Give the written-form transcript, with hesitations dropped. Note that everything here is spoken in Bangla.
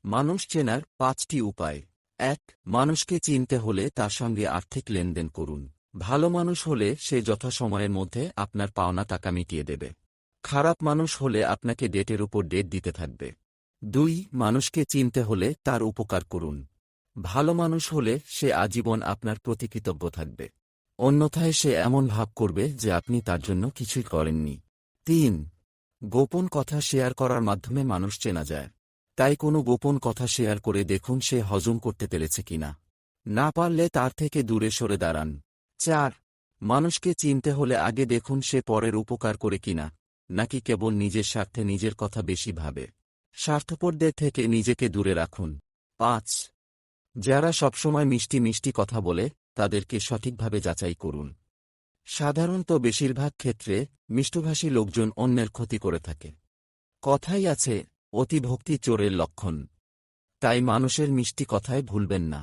মানুষ চেনার ৫টি উপায়। ১. মানুষকে চিনতে হলে তার সঙ্গে আর্থিক লেনদেন করুন। ভালো মানুষ হলে সে যথাসময়ের মধ্যে আপনার পাওনা টাকা মিটিয়ে দেবে। খারাপ মানুষ হলে আপনাকে ডেটের উপর ডেট দিতে থাকবে। ২. মানুষকে চিনতে হলে তার উপকার করুন। ভালো মানুষ হলে সে আজীবন আপনার প্রতি কৃতজ্ঞ থাকবে। অন্যথায় সে এমন ভাব করবে যে আপনি তার জন্য কিছুই করেননি। ৩. গোপন কথা শেয়ার করার মাধ্যমে মানুষ চেনা যায়। তাই কোনো গোপন কথা শেয়ার করে দেখুন সে হজম করতে পেরেছে কিনা। না পারলে তার থেকে দূরে সরে দাঁড়ান। ৪. মানুষকে চিনতে হলে আগে দেখুন সে পরের উপকার করে কিনা, নাকি কেবল নিজের স্বার্থে নিজের কথা বেশি ভাবে। স্বার্থপরদের থেকে নিজেকে দূরে রাখুন। ৫. যারা সবসময় মিষ্টি মিষ্টি কথা বলে তাদেরকে সঠিকভাবে যাচাই করুন। সাধারণত বেশিরভাগ ক্ষেত্রে মিষ্টভাষী লোকজন অন্যের ক্ষতি করে থাকে। কথাই আছে, অতিভক্তি চোরের লক্ষণ। তাই মানুষের মিষ্টি কথায় ভুলবেন না।